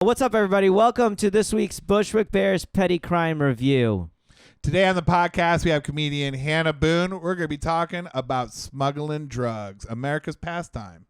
What's up, everybody? Welcome to this week's Bushwick Bears Petty Crime Review. Today on the podcast, we have comedian Hannah Boone. We're going to be talking about smuggling drugs, America's pastime.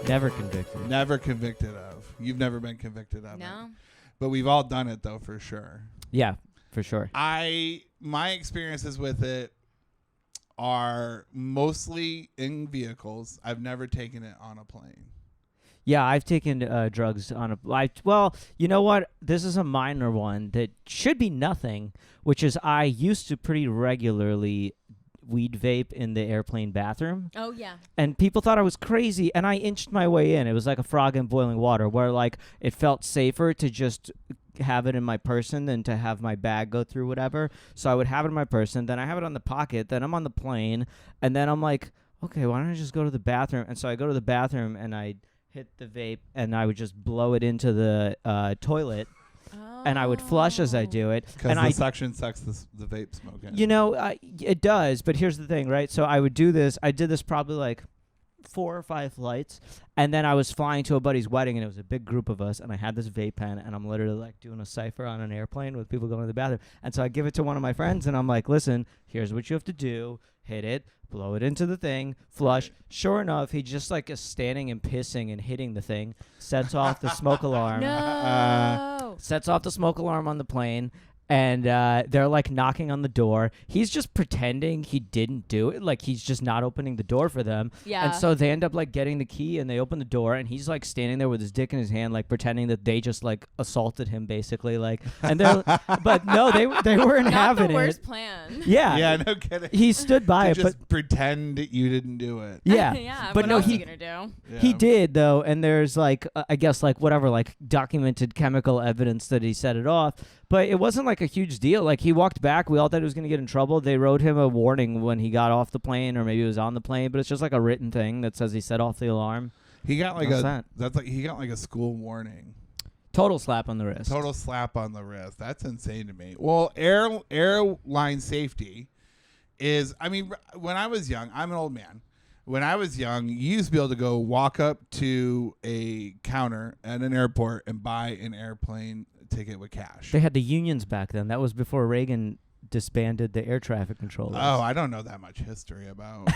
Never convicted. Never convicted of. You've never been convicted of No. it. But we've all done it, though, for sure. Yeah, for sure. My experiences with it are mostly in vehicles. I've never taken it on a plane. Yeah, I've taken drugs on well, you know what? This is a minor one that should be nothing, which is I used to pretty regularly weed vape in the airplane bathroom. Oh, yeah. And people thought I was crazy, and I inched my way in. It was like a frog in boiling water, where like it felt safer to just have it in my person than to have my bag go through whatever. So I would have it in my person, then I have it on the pocket, then I'm on the plane, and then I'm like, okay, why don't I just go to the bathroom? And so I go to the bathroom, and I hit the vape, and I would just blow it into the toilet. And I would flush as I do it. Because the suction sucks the vape smoke in. You know, it does, but here's the thing, right? So I would do this. I did this probably like 4 or 5 flights, and then I was flying to a buddy's wedding, and it was a big group of us, and I had this vape pen, and I'm literally like doing a cipher on an airplane with people going to the bathroom. And so I give it to one of my friends, and I'm like, listen, here's what you have to do. Hit it, blow it into the thing, flush. Sure enough, he just like is standing and pissing and hitting the thing, sets off the smoke alarm. No. Sets off the smoke alarm on the plane, and they're like knocking on the door. He's just pretending he didn't do it, like he's just not opening the door for them. Yeah. And so they end up like getting the key, and they open the door, and he's like standing there with his dick in his hand, like pretending that they just like assaulted him, basically. Like, and they're, but no, they weren't Not having the worst it. plan. Yeah. Yeah, no kidding. He stood by it, just but pretend you didn't do it. yeah. Yeah. But what no, else he are you gonna do? Yeah. He did, though, and there's like I guess like whatever, like documented chemical evidence that he set it off, but it wasn't like a huge deal. Like he walked back, we all thought he was gonna get in trouble. They wrote him a warning when he got off the plane, or maybe he was on the plane, but it's just like a written thing that says he set off the alarm. He got like How's that? he got like a school warning. Total slap on the wrist. Total slap on the wrist. That's insane to me. Well, airline safety is, I mean, when I was young, I'm an old man. When I was young, you used to be able to go walk up to a counter at an airport and buy an airplane ticket with cash. They had the unions back then. That was before Reagan disbanded the air traffic controllers. Oh, I don't know that much history about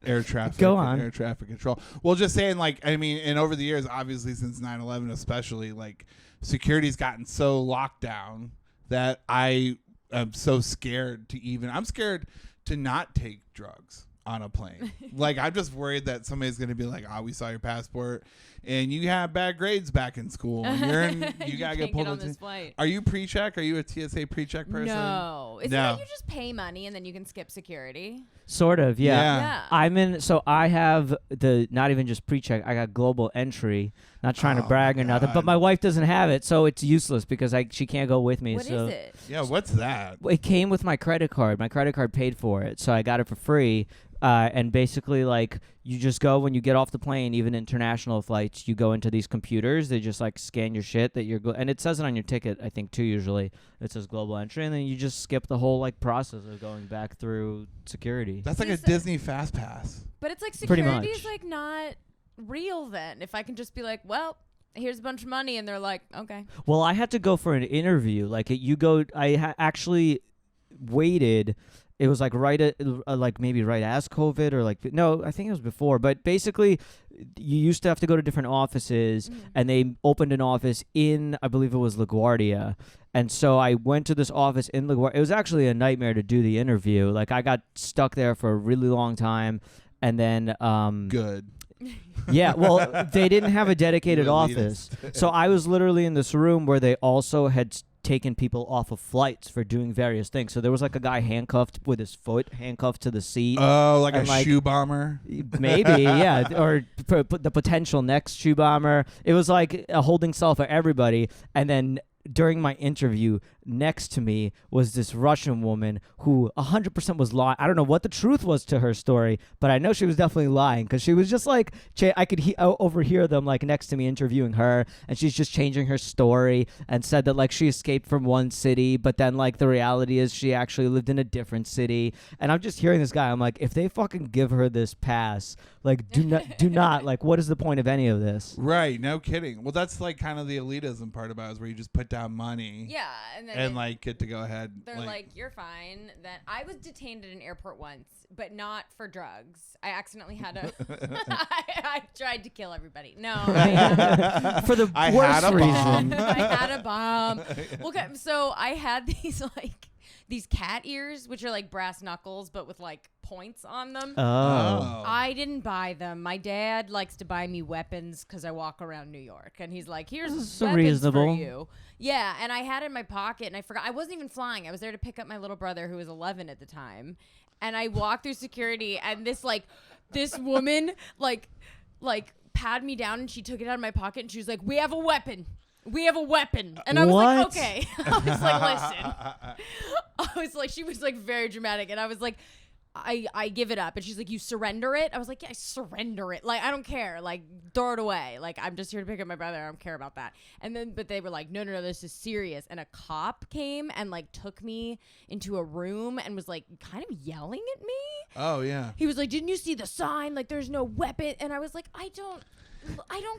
air traffic. Go on. Air traffic control. Well, just saying, like, I mean, and over the years, obviously since 9/11 especially, like, security's gotten so locked down that I am so scared I'm scared to not take drugs on a plane. Like, I'm just worried that somebody's going to be like, we saw your passport and you have bad grades back in school and you got to get pulled on this flight. Are you pre-check? Are you a TSA pre-check person? No. Isn't No. that you just pay money and then you can skip security? Sort of, yeah. Yeah. I'm in, so I have the, not even just pre-check, I got global entry, not trying to brag or nothing, but God. my wife doesn't have it, so it's useless because she can't go with me. What so is it? Yeah, what's that? It came with my credit card. My credit card paid for it, so I got it for free. And basically, like, you just go when you get off the plane, even international flights, you go into these computers. They just, like, scan your shit that you're and it says it on your ticket, I think, too, usually. It says global entry, and then you just skip the whole, like, process of going back through security. That's like a Disney Fast Pass. But it's like Pretty security much. is like not real then. If I can just be like, well, here's a bunch of money, and they're like, okay. Well, I had to go for an interview. Like, I actually waited. It was like like maybe right as COVID or like, no, I think it was before. But basically, you used to have to go to different offices, and they opened an office in, I believe it was LaGuardia. And so I went to this office in LaGuardia. It was actually a nightmare to do the interview. Like, I got stuck there for a really long time. And then Good. yeah, well, they didn't have a dedicated You office. elitist. So I was literally in this room where they also had taken people off of flights for doing various things. So there was like a guy handcuffed with his foot handcuffed to the seat. Oh, like And, a like, shoe bomber? Maybe, yeah. Or the potential next shoe bomber. It was like a holding cell for everybody. And then during my interview, next to me was this Russian woman who 100% was lying. I don't know what the truth was to her story, but I know she was definitely lying because she was just like, I could overhear them like next to me interviewing her, and she's just changing her story and said that like she escaped from one city, but then like the reality is she actually lived in a different city. And I'm just hearing this guy. I'm like, if they fucking give her this pass, like do not like, what is the point of any of this? Right, no kidding. Well, that's like kind of the elitism part about it, is where you just put down money. Yeah, and then And like get to go ahead. they're like, you're fine. Then I was detained at an airport once, but not for drugs. I accidentally had a. I tried to kill everybody. No, For the I worst had a reason. bomb. I had a bomb. Well, okay, so I had these cat ears, which are like brass knuckles, but with like points on them. Oh. I didn't buy them. My dad likes to buy me weapons because I walk around New York, and he's like, "Here's So weapons reasonable. for you." Yeah, and I had it in my pocket, and I forgot. I wasn't even flying. I was there to pick up my little brother, who was 11 at the time, and I walked through security, and this woman like patted me down, and she took it out of my pocket, and she was like, "We have a weapon. We have a weapon." And I was like, What? okay. I was like, listen. I was like, she was like very dramatic. And I was like, I give it up. And she's like, you surrender it? I was like, yeah, I surrender it. Like, I don't care. Like, throw it away. Like, I'm just here to pick up my brother. I don't care about that. And then, but they were like, no, this is serious. And a cop came and like took me into a room and was like kind of yelling at me. Oh, yeah. He was like, didn't you see the sign? Like, there's no weapon. And I was like, I don't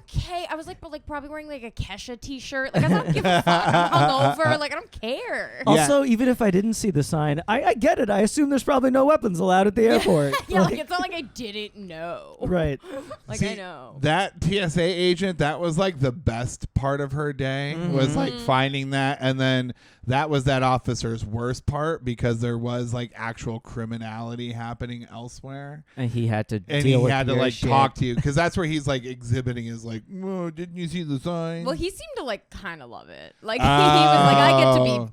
care. I was like, but like probably wearing like a Kesha t-shirt. Like, I don't give a fuck. I'm hungover. Like, I don't care. Also, even if I didn't see the sign, I get it. I assume there's probably no weapons allowed at the airport. Yeah, like it's not like I didn't know. Right. Like, See, I know. That TSA agent, that was like the best part of her day, was like finding that. And then that was that officer's worst part, because there was like actual criminality happening elsewhere. And he had to And deal he with had to your like shit. talk to you, because that's where he's like exhibiting his like, oh, didn't you see the sign? Well, he seemed to like kind of love it. Like he was like, I get to Oh. be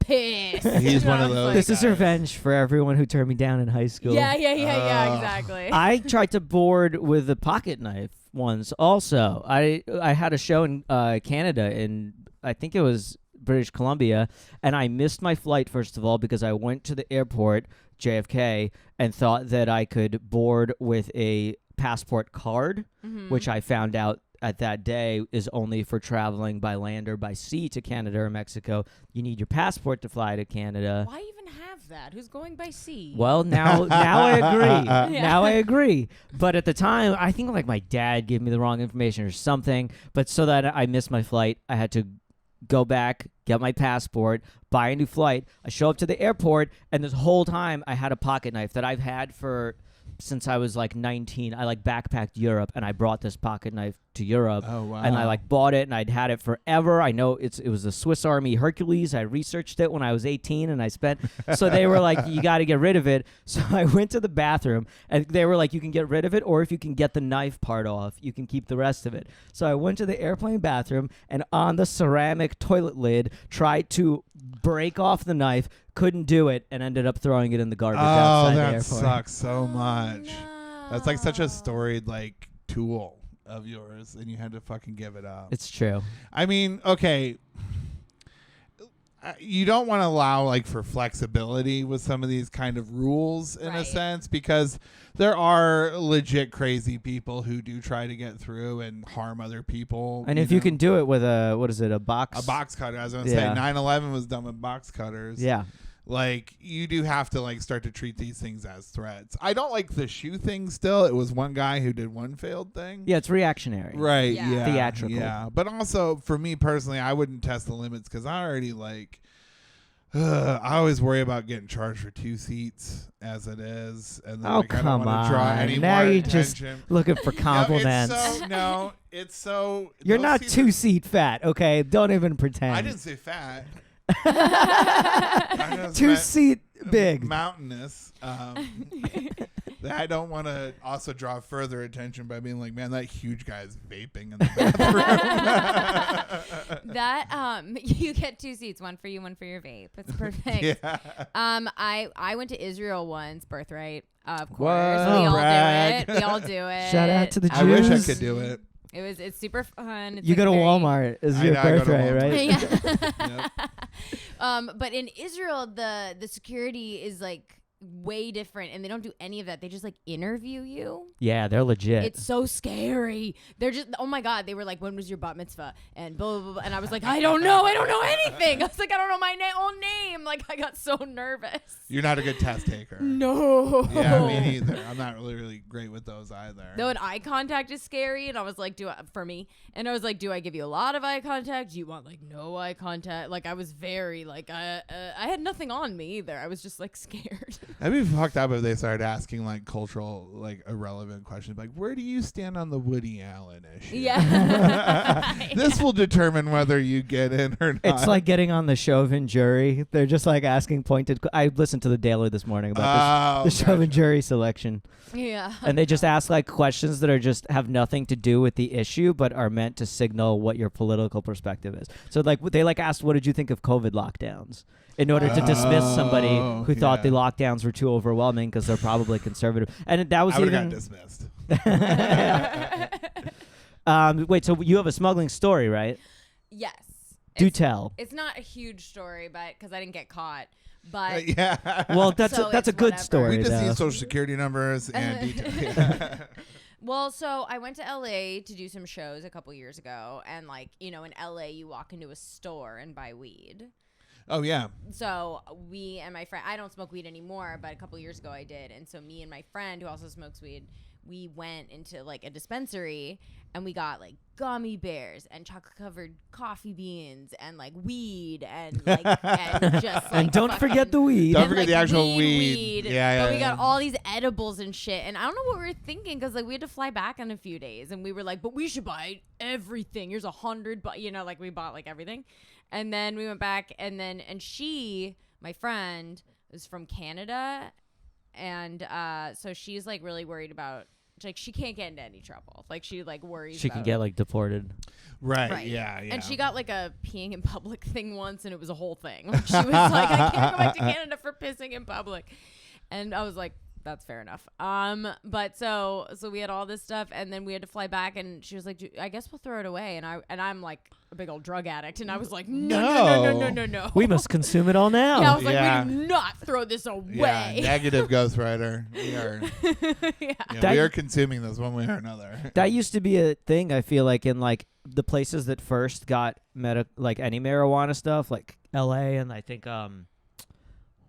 pissed. He's You one know, of it's those like- This is guys. revenge for everyone who turned me down in high school. Yeah, exactly. I tried to board with a pocket knife once. Also, I had a show in Canada, in I think it was British Columbia, and I missed my flight, first of all, because I went to the airport, JFK, and thought that I could board with a passport card, which I found out at that day is only for traveling by land or by sea to Canada or Mexico. You need your passport to fly to Canada. Why even have that? Who's going by sea? Well, now I agree. Yeah. Now I agree. But at the time, I think like my dad gave me the wrong information or something. But so that I missed my flight, I had to go back, get my passport, buy a new flight. I show up to the airport, and this whole time I had a pocket knife that I've had since I was like 19. I like backpacked Europe, and I brought this pocket knife to Europe. Oh, wow. And I like bought it, and I'd had it forever. I know it was a Swiss Army Hercules. I researched it when I was 18, and I spent. So they were like, you got to get rid of it. So I went to the bathroom, and they were like, you can get rid of it, or if you can get the knife part off, you can keep the rest of it. So I went to the airplane bathroom, and on the ceramic toilet lid, tried to break off the knife, couldn't do it, and ended up throwing it in the garbage outside the that airport. sucks so much. No. That's like such a storied like tool of yours, and you had to fucking give it up. It's true. I mean, okay, you don't want to allow like for flexibility with some of these kind of rules in a Right. sense, because there are legit crazy people who do try to get through and harm other people. And if you can do it with a box? a box cutter, I was gonna Yeah. say 9/11 was done with box cutters. Yeah. Like, you do have to like start to treat these things as threats. I don't like the shoe thing still. It was one guy who did one failed thing. Yeah, it's reactionary. Right. Yeah. Yeah. Theatrical. Yeah. But also for me personally, I wouldn't test the limits, because I already like, I always worry about getting charged for 2 seats as it is. And then Oh, like, I don't come want to draw on. any Now more you just attention. looking for compliments. It's so. You're those not seats are- 2-seat fat, okay? Don't even pretend. I didn't say fat. I just meant 2-seat big. mountainous. That I don't want to also draw further attention by being like, man, that huge guy is vaping in the bathroom. That you get 2 seats, one for you, one for your vape. It's perfect. Yeah. I went to Israel once, birthright. Of course, Whoa. we all Brag. do it. We all do it. Shout out to the I wish I Jews. could do it. It's super fun. It's You like go to very- Walmart is I your know, I go to birthright, Walmart. right? Yeah. But in Israel, the security is like way different, and they don't do any of that. They just like interview you. Yeah, they're legit. It's so scary. They're just, oh my God. They were like, when was your bat mitzvah? And blah, blah, blah. And I was like, I don't know anything. I was like, I don't know my own name. Like, I got so nervous. You're not a good test taker. No. Yeah, me neither. I'm not really great with those either. No, and eye contact is scary. And I was like, for me. And I was like, do I give you a lot of eye contact? Do you want like no eye contact? Like, I was very like, I had nothing on me either. I was just like scared. That'd be fucked up if they started asking like cultural, like irrelevant questions, like where do you stand on the Woody Allen issue? Yeah. This will determine whether you get in or not. It's like getting on the Chauvin jury. They're just like asking pointed. I listened to the Daily this morning about the Chauvin jury selection. Yeah. And they just ask like questions that are just have nothing to do with the issue, but are meant to signal what your political perspective is. So like they like asked, what did you think of COVID lockdowns? In order to dismiss somebody who thought the lockdowns were too overwhelming because they're probably conservative. And that was I would even have got dismissed. Wait, so you have a smuggling story, right? Yes. Do tell. It's not a huge story, but because I didn't get caught. But Yeah. Well, that's So a it's good whatever. story. We just though. need social security numbers and details. Well, so I went to LA to do some shows a couple years ago, and like, you know, in LA you walk into a store and buy weed. Oh yeah. So we and my friend, I don't smoke weed anymore, but a couple years ago I did. And so me and my friend who also smokes weed, we went into like a dispensary and we got like gummy bears and chocolate covered coffee beans and like weed and like and just like And don't forget the weed. Don't and, forget like, the actual weed. Yeah, But yeah, we got yeah. all these edibles and shit. And I don't know what we were thinking because like we had to fly back in a few days. And we were like, but we should buy everything. Here's $100, but you know, like we bought like everything. And then we went back and she, my friend, was from Canada. And so she's like really worried about, like she can't get into any trouble. Like she like worries She about can get like deported. Right. Yeah. And she got like a peeing in public thing once, and it was a whole thing. Like, she was like, I can't go back to Canada for pissing in public. And I was like, that's fair enough. But so we had all this stuff, and then we had to fly back, and she was like, I guess we'll throw it away. And I'm like a big old drug addict, and I was like, no. We must consume it all now. Yeah, I was like, we do not throw this away. Yeah, negative ghostwriter. We are. Yeah. We are consuming this one way or another. That used to be a thing, I feel like, in like the places that first got like any marijuana stuff, like LA and I think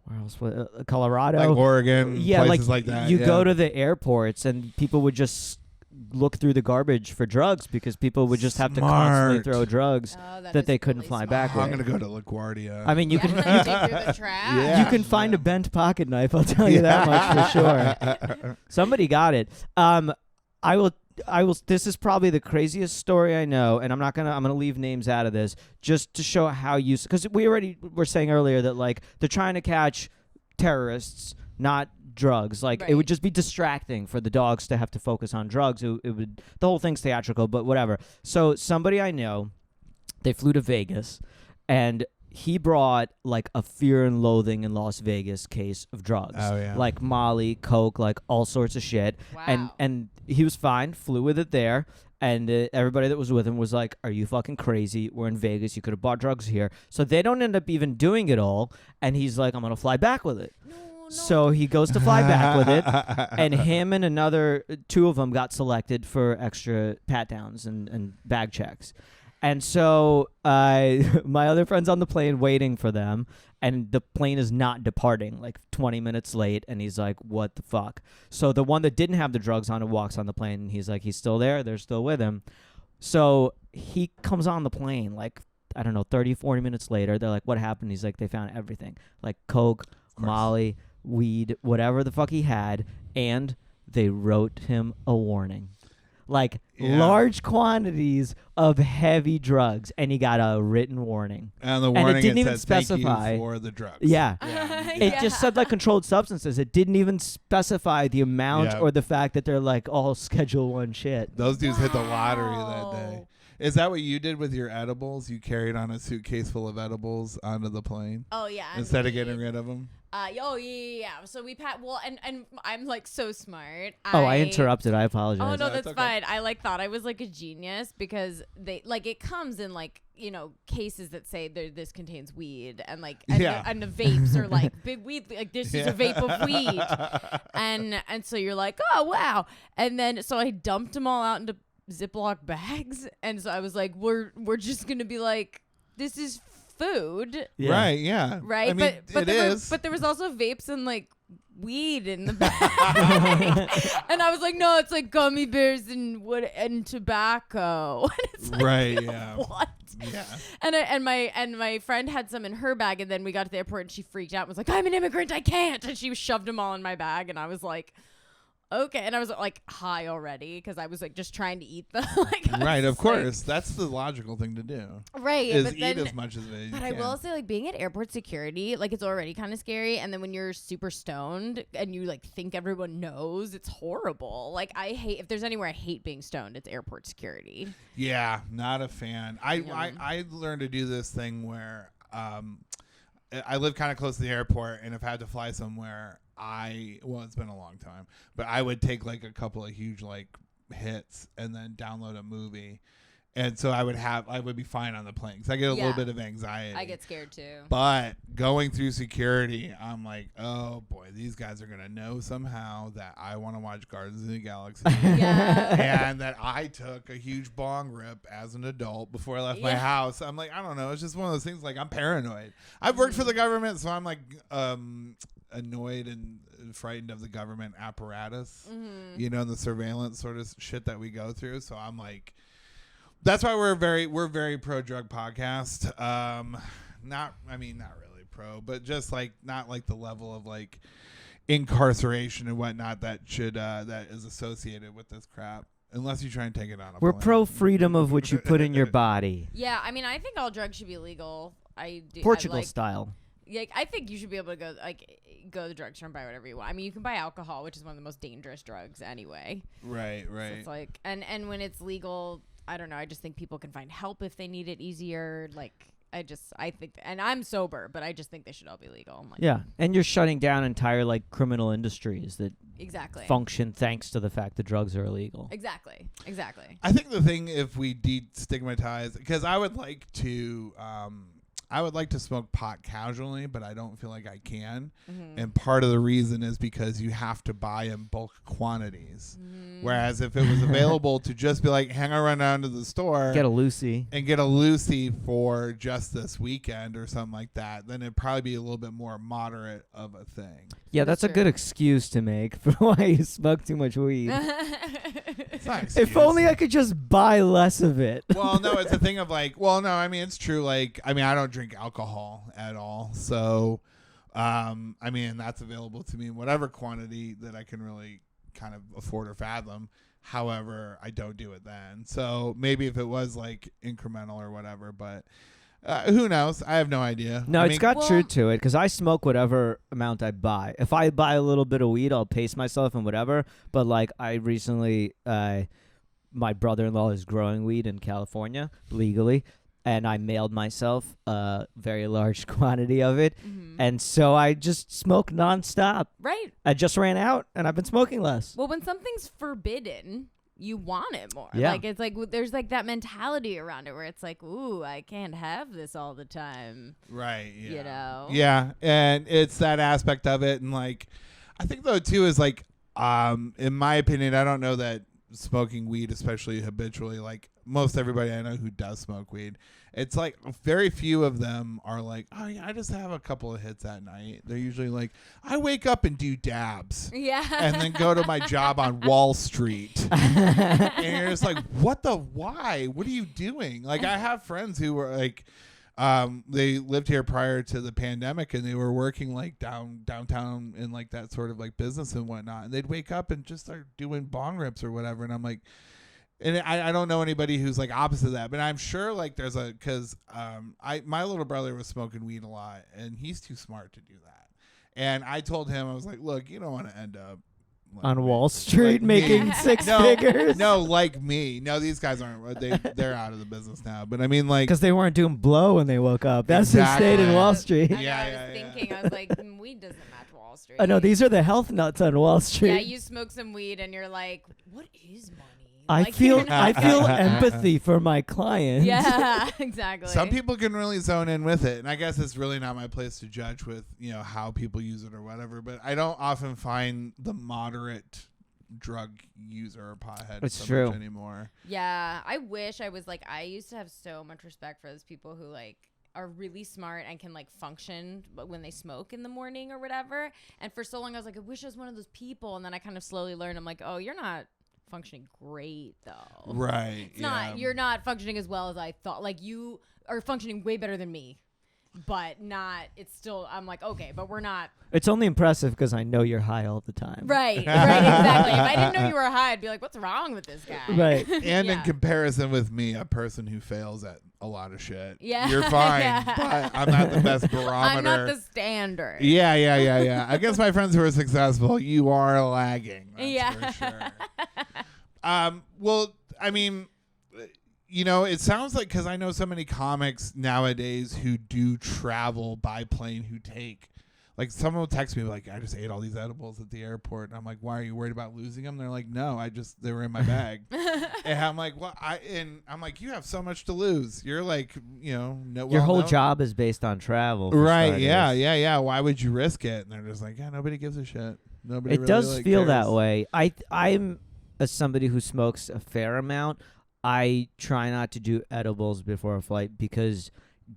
where else? Colorado, Like Oregon, yeah, places like that. You yeah. go to the airports and people would just look through the garbage for drugs because people would just have to constantly throw drugs Oh, that they is couldn't really fly smart. back I'm with. gonna go to LaGuardia. I mean, you Yeah, can dig through the trash. Yeah. you can find a bent pocket knife. I'll tell you that much for sure. Somebody got it. I will. This is probably the craziest story I know, and I'm gonna leave names out of this just to show how because we already were saying earlier that like they're trying to catch terrorists, not drugs. Like it would just be distracting for the dogs to have to focus on drugs. It would the whole thing's theatrical, but whatever. So somebody I know, they flew to Vegas, and he brought like a fear and loathing in Las Vegas case of drugs. Oh, yeah. Like Molly, coke, like all sorts of shit. Wow. And he was fine, flew with it there. And everybody that was with him was like, are you fucking crazy? We're in Vegas. You could have bought drugs here. So they don't end up even doing it all. And he's like, I'm going to fly back with it. No. So he goes to fly back with it. And him and another two of them got selected for extra pat downs and bag checks. And so my other friend's on the plane waiting for them, and the plane is not departing, like 20 minutes late, and he's like, what the fuck? So the one that didn't have the drugs on it walks on the plane, and he's like, he's still there, they're still with him. So he comes on the plane, like, I don't know, 30, 40 minutes later. They're like, what happened? He's like, they found everything, like coke, Molly, weed, whatever the fuck he had, and they wrote him a warning. Like large quantities of heavy drugs, and he got a written warning. And the warning it didn't even says, "Thank specify you for the drugs." Yeah. Yeah. It just said like controlled substances. It didn't even specify the amount Yeah. or the fact that they're like all Schedule 1 shit. Those dudes hit the lottery that day. Is that what you did with your edibles? You carried on a suitcase full of edibles onto the plane Oh yeah. instead of getting rid of them? Yeah. So we and I'm like so smart. Oh, I interrupted. I apologize. Oh no, No, it's that's okay. fine. I thought I was like a genius because they like it comes in like cases that say this contains weed and like and the vapes are like big weed, like this is a vape of weed, and so you're like, oh wow, and then so I dumped them all out into Ziploc bags, and so I was like, we're just gonna be like, this is food. Yeah. Right, yeah. Right, I mean, but there was also vapes and like weed in the bag, and I was like, no, it's like gummy bears and tobacco. And it's like, right, yeah. What? Yeah. And my friend had some in her bag, and then we got to the airport, and she freaked out and was like, I'm an immigrant, I can't, and she shoved them all in my bag, and I was like, okay, and I was like high already because I was like just trying to eat them. Right, of course. That's the logical thing to do. Right, Is but eat then, as much as you but can. I will say, like, being at airport security, like, it's already kind of scary, and then when you're super stoned and you like think everyone knows, it's horrible. Like, I hate, if there's anywhere I hate being stoned, it's airport security. Yeah, not a fan. I learned to do this thing where I live kind of close to the airport, and if I had to fly somewhere, it's been a long time, but I would take like a couple of huge like hits and then download a movie, and so I would be fine on the plane because I get a little bit of anxiety. I get scared too. But going through security, I'm like, oh boy, these guys are gonna know somehow that I want to watch Guardians of the Galaxy, and that I took a huge bong rip as an adult before I left my house. I'm like, I don't know. It's just one of those things. Like, I'm paranoid. I've worked for the government, so I'm like, annoyed and frightened of the government apparatus, the surveillance sort of shit that we go through. So I'm like, that's why we're very pro drug podcast. Not really pro, but just like not like the level of like incarceration and whatnot that is associated with this crap. Unless you try and take it on a We're plane. pro freedom of what you put in your body. Yeah, I mean, I think all drugs should be legal. I do. Portugal style. Yeah, I think you should be able to go to the drugstore and buy whatever you want. I mean, you can buy alcohol, which is one of the most dangerous drugs anyway. Right. So it's like, and when it's legal, I don't know. I just think people can find help if they need it easier. Like, I think, and I'm sober, but I just think they should all be legal. I'm like, Yeah, and you're shutting down entire like criminal industries that exactly function thanks to the fact that drugs are illegal. Exactly. I think the thing, if we destigmatize, because I would like to smoke pot casually, but I don't feel like I can. And part of the reason is because you have to buy in bulk quantities. Whereas if it was available to just be like, hang on, run down to the store, Get a Lucy. and get a Lucy for just this weekend or something like that, then it'd probably be a little bit more moderate of a thing. Yeah, that's a true. good excuse to make for why you smoke too much weed. It's not an If excuse. only I could just buy less of it. Well, no, it's a thing of like, well, no, I mean, it's true. Like, I mean, I don't drink alcohol at all. So, I mean, that's available to me in whatever quantity that I can really kind of afford or fathom. However, I don't do it then. So maybe if it was like incremental or whatever, but who knows? I have no idea. No, I it's mean, got truth to it because I smoke whatever amount I buy. If I buy a little bit of weed, I'll pace myself and whatever. But like I recently, my brother-in-law is growing weed in California legally, and I mailed myself a very large quantity of it. And so I just smoke nonstop. Right. I just ran out, and I've been smoking less. Well, when something's forbidden, you want it more. Yeah. Like, it's like there's like that mentality around it where it's like, ooh, I can't have this all the time. right. Yeah. You know? Yeah, and it's that aspect of it, and like, I think though too is like, in my opinion, I don't know that smoking weed, especially habitually, like most everybody I know who does smoke weed, it's like very few of them are like, oh yeah, I just have a couple of hits at night. They're usually like, I wake up and do dabs. Yeah. And then go to my job on Wall Street. And you're just like, why? What are you doing? Like, I have friends who were like, they lived here prior to the pandemic, and they were working like downtown in like that sort of like business and whatnot. And they'd wake up and just start doing bong rips or whatever. And I'm like, and I don't know anybody who's like opposite of that, but I'm sure like there's because my little brother was smoking weed a lot, and he's too smart to do that. And I told him, I was like, look, you don't want to end up on me. Wall Street Like me. making six No, figures. no, like me. No, these guys aren't. They're out of the business now. But I mean, like, Because they weren't doing blow when they woke up. That's who Exactly. stayed in Wall Street. I know, Yeah, I yeah, was yeah. thinking, I was like, weed doesn't match Wall Street. I know these are the health nuts on Wall Street. Yeah, you smoke some weed and you're like, what is money? I Like, feel you're not- empathy for my clients. Yeah, exactly. some people can really zone in with it, and I guess it's really not my place to judge with how people use it or whatever. But I don't often find the moderate drug user or pothead It's so true. much anymore. Yeah, I wish I was like, I used to have so much respect for those people who like are really smart and can like function when they smoke in the morning or whatever. And for so long I was like, I wish I was one of those people. And then I kind of slowly learned, I'm like, oh, you're not functioning great though. Right. It's not, you're not functioning as well as I thought. Like you are functioning way better than me, but not, it's still, I'm like, okay, but we're not. It's only impressive because I know you're high all the time. Right, exactly. If I didn't know you were high, I'd be like, what's wrong with this guy? Right. And in Yeah. comparison with me, a person who fails at a lot of shit, Yeah. you're fine. Yeah. But I'm not the best barometer. I'm not the standard. Yeah. Against my friends who are successful, you are lagging. That's Yeah. for sure. Well, I mean, it sounds like, because I know so many comics nowadays who do travel by plane, who take, like, someone will text me like, I just ate all these edibles at the airport, and I'm like, why, are you worried about losing them? They're like, no, they were in my bag. And I'm like, well, I'm like, you have so much to lose. You're like, no, Your whole job is based on travel. for Right? starters. Yeah. Why would you risk it? And they're just like, yeah, nobody gives a shit. Nobody. It really, does like, feel cares. that way. I'm as somebody who smokes a fair amount. I try not to do edibles before a flight because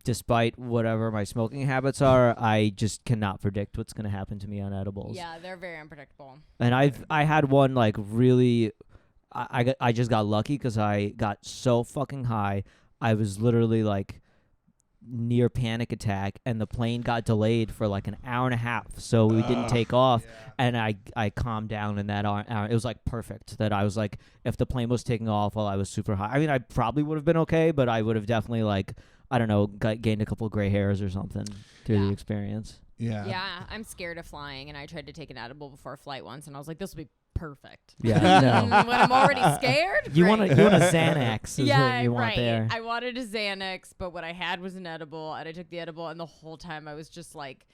despite whatever my smoking habits are, I just cannot predict what's going to happen to me on edibles. Yeah, they're very unpredictable. And I had one like really I just got lucky because I got so fucking high. I was literally like near panic attack, and the plane got delayed for like an hour and a half, so we didn't take off. Yeah. And I calmed down in that hour. It was like perfect that I was like, if the plane was taking off while I was super high, I mean, I probably would have been okay, but I would have definitely like, I don't know, gained a couple of gray hairs or something through the Yeah. experience. Yeah, I'm scared of flying, and I tried to take an edible before a flight once, and I was like, this will be perfect. Yeah, no. When I'm already scared, You want great. a Xanax is Yeah, what you want right. there. I wanted a Xanax, but what I had was an edible, and I took the edible, and the whole time I was just like,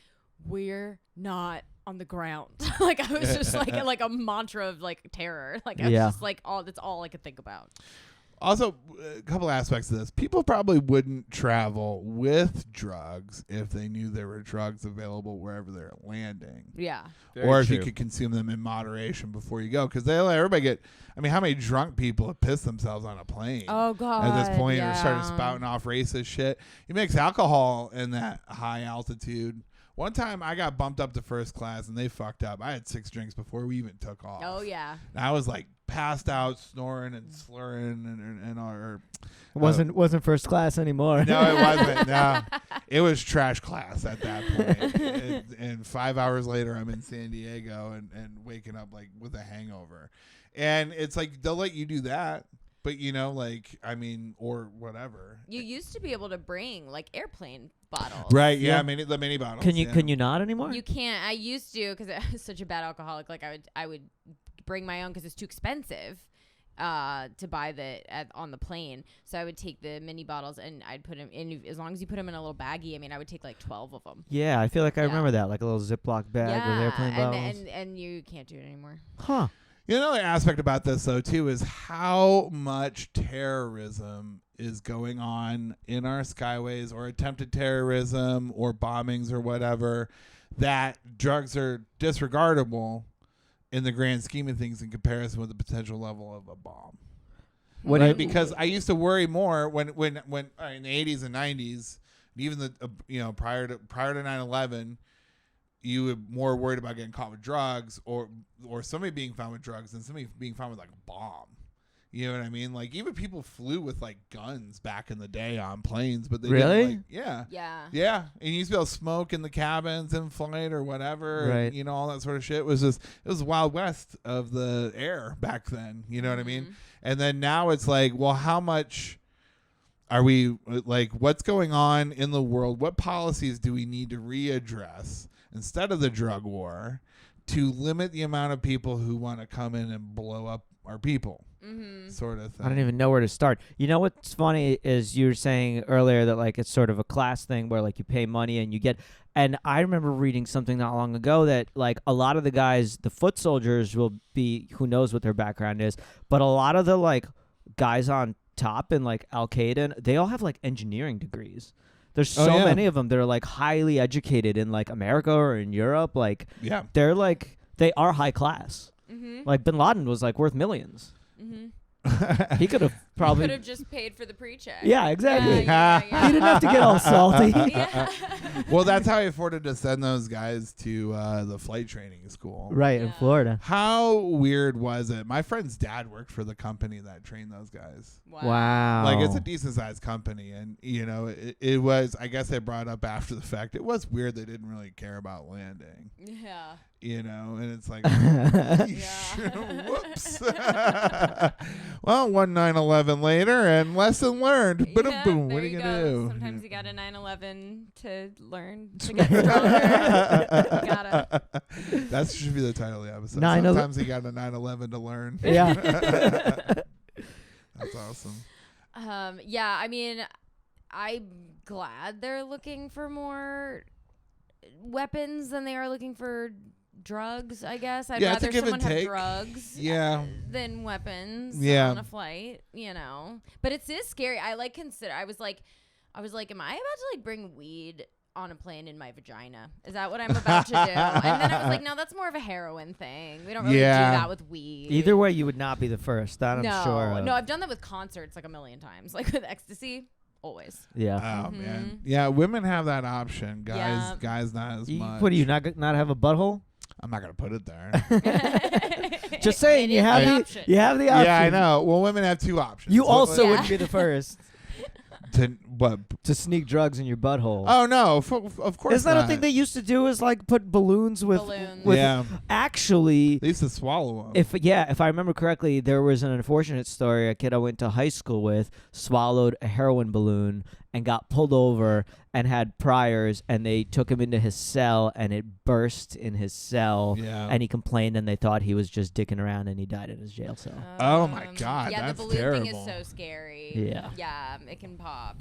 we're not on the ground. Like I was just like a mantra of like terror. Like I was Yeah. just like, that's all I could think about. Also, a couple aspects of this. People probably wouldn't travel with drugs if they knew there were drugs available wherever they're landing. Yeah. Or if you could consume them in moderation before you go. Because they let everybody get... I mean, how many drunk people have pissed themselves on a plane Oh God. at this point yeah. or started spouting off racist shit? You mix alcohol in that high altitude. One time I got bumped up to first class and they fucked up. I had 6 drinks before we even took off. Oh yeah. And I was like passed out, snoring and slurring and Wasn't first class anymore. no, it wasn't. No, it was trash class at that point. And 5 hours later, I'm in San Diego and waking up like with a hangover. And it's like they'll let you do that, but or whatever. You used to be able to bring like airplane bottles. Right? Yeah. Yeah. The mini bottles. Can you yeah. can you not anymore? You can't. I used to because I was such a bad alcoholic. Like I would bring my own because it's too expensive to buy on the plane. So I would take the mini bottles and I'd put them in. As long as you put them in a little baggie, I mean, I would take like 12 of them. Yeah, I feel like I Yeah. remember that, like a little Ziploc bag with airplane bottles. and you can't do it anymore. Huh. Another aspect about this, though, too, is how much terrorism is going on in our skyways, or attempted terrorism, or bombings, or whatever, that drugs are disregardable in the grand scheme of things in comparison with the potential level of a bomb. What Right? do you- Because I used to worry more when in the 80s and 90s, even the prior to 9/11. You were more worried about getting caught with drugs or somebody being found with drugs than somebody being found with like a bomb. You know what I mean? Like even people flew with like guns back in the day on planes, but they Really? didn't, yeah. Yeah. And you used to be able to smoke in the cabins in flight or whatever. Right. And, all that sort of shit. It was the Wild West of the air back then. You know what I mean? And then now it's like, well, how much are we like, what's going on in the world? What policies do we need to readdress instead of the drug war to limit the amount of people who want to come in and blow up our people, sort of thing. I don't even know where to start. You know what's funny is you were saying earlier that like it's sort of a class thing where like you pay money and you get. And I remember reading something not long ago that like a lot of the guys, the foot soldiers will be, who knows what their background is, but a lot of the like guys on top in like Al Qaeda, they all have like engineering degrees. There's so many of them that are like highly educated in like America or in Europe. Like they're like, they are high class. Like Bin Laden was like worth millions. He could have probably could have just paid for the pre-check. Yeah, exactly. Yeah. He didn't have to get all salty. Well, that's how I afforded to send those guys to the flight training school. Right, in Florida. How weird was it? My friend's dad worked for the company that trained those guys. Wow. Like, it's a decent sized company. And, you know, it was, I guess they brought up after the fact, it was weird they didn't really care about landing. Yeah. You know, and it's like, Yeah. whoops. Well, 9/11 later, and lesson learned. But boom, what are you gonna do? Sometimes you got a 9/11 to learn to get stronger. You gotta. That should be the title of the episode. 9/11. Sometimes you got a 9/11 to learn. Yeah. That's awesome. Yeah, I mean, I'm glad they're looking for more weapons than they are looking for drugs, I guess. I'd rather someone have drugs than weapons on a flight, you know. But it is scary. I was like, am I about to like bring weed on a plane in my vagina? Is that what I'm about to do? And then I was like, no, that's more of a heroin thing. We don't really do that with weed. Either way, you would not be the first. That I'm sure of. No, I've done that with concerts like a million times. Like with ecstasy. Always. Yeah. Oh man. Yeah, women have that option. Guys not as much. What do you not have a butthole? I'm not gonna put it there. Just saying, you have the option. Yeah, I know. Well, women have two options. You also would be the first to sneak drugs in your butthole. Oh no, of course. Isn't that a thing they used to do? Is like put balloons with actually. They used to swallow them. If I remember correctly, there was an unfortunate story. A kid I went to high school with swallowed a heroin balloon and got pulled over and had priors, and they took him into his cell, and it burst in his cell, and he complained, and they thought he was just dicking around, and he died in his jail cell. Oh my God, yeah, that's the balloon terrible. thing is so scary. Yeah, it can pop.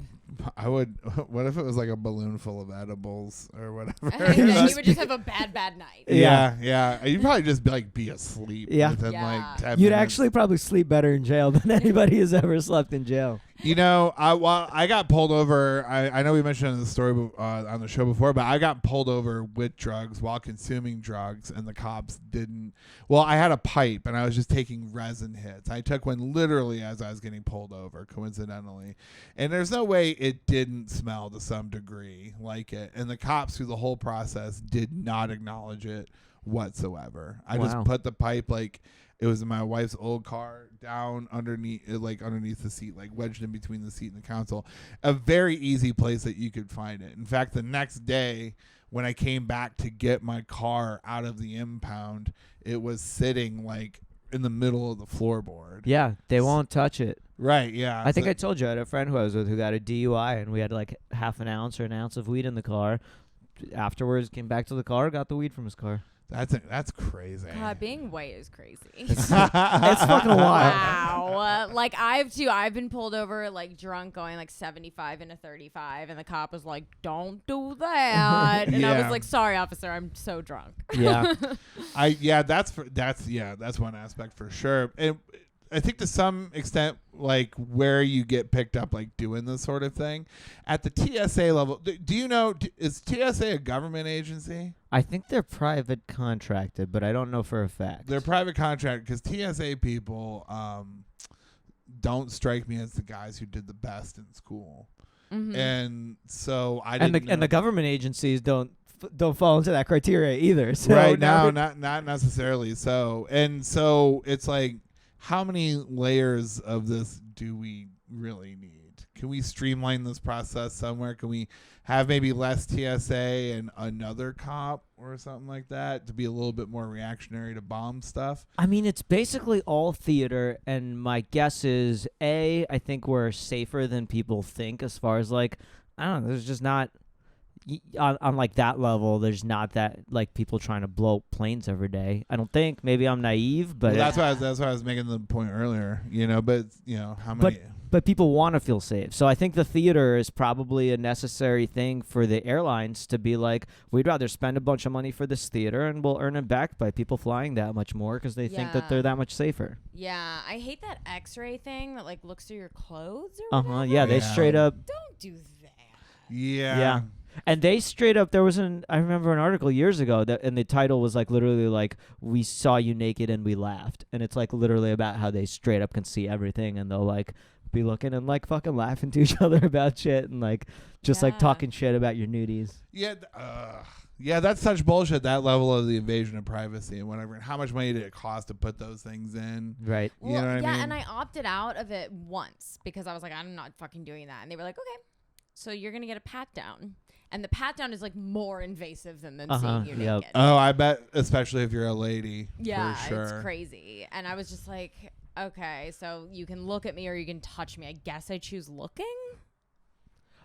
I would. What if it was like a balloon full of edibles or whatever? Yeah, you would just have a bad night. Yeah. You'd probably just be asleep. Within like 10 You'd minutes. actually probably sleep better in jail than anybody has ever slept in jail. You know, I got pulled over. I know we mentioned the story on the show before, but I got pulled over with drugs while consuming drugs, and the cops didn't. Well, I had a pipe, and I was just taking resin hits. I took one literally as I was getting pulled over, coincidentally. And there's no way it didn't smell to some degree like it. And the cops, through the whole process, did not acknowledge it whatsoever. I just put the pipe like it was in my wife's old car down underneath the seat, like wedged in between the seat and the console. A very easy place that you could find it. In fact, the next day when I came back to get my car out of the impound, it was sitting like in the middle of the floorboard. Yeah, they won't touch it. Right, yeah. I think I told you I had a friend who I was with who got a DUI, and we had like half an ounce or an ounce of weed in the car. Afterwards, came back to the car, got the weed from his car. That's crazy. God, being white is crazy. It's fucking wild. Wow. Like I've been pulled over like drunk going like 75 into 35, and the cop was like, "Don't do that." And I was like, "Sorry, officer, I'm so drunk." Yeah. That's one aspect for sure. And I think to some extent, like where you get picked up, like doing this sort of thing at the TSA level. Do you know, is TSA a government agency? I think they're private contracted, but I don't know for a fact. They're private contracted because TSA people don't strike me as the guys who did the best in school. Mm-hmm. And so I didn't and the government agencies don't fall into that criteria either. So right now, not necessarily so. And so it's like, how many layers of this do we really need? Can we streamline this process somewhere? Can we have maybe less TSA and another cop or something like that to be a little bit more reactionary to bomb stuff? I mean, it's basically all theater, and my guess is, I think we're safer than people think as far as, like, I don't know, there's just not... on like that level, there's not that like people trying to blow up planes every day. I don't think. Maybe I'm naive, but Well, that's why I was making the point earlier. But how many? But people want to feel safe. So I think the theater is probably a necessary thing for the airlines to be like, we'd rather spend a bunch of money for this theater and we'll earn it back by people flying that much more because they think that they're that much safer. Yeah, I hate that X-ray thing that like looks through your clothes or whatever. Yeah, they straight up. Don't do that. Yeah. And they straight up, I remember an article years ago and the title was like literally like, we saw you naked and we laughed. And it's like literally about how they straight up can see everything and they'll like be looking and like fucking laughing to each other about shit and like just like talking shit about your nudies. Yeah, that's such bullshit, that level of the invasion of privacy and whatever. And how much money did it cost to put those things in? Right. Well, you know what I mean? And I opted out of it once because I was like, I'm not fucking doing that. And they were like, okay, so you're going to get a pat down. And the pat down is like more invasive than seeing you naked. Oh, I bet, especially if you're a lady. Yeah, for sure. It's crazy. And I was just like, okay, so you can look at me or you can touch me. I guess I choose looking.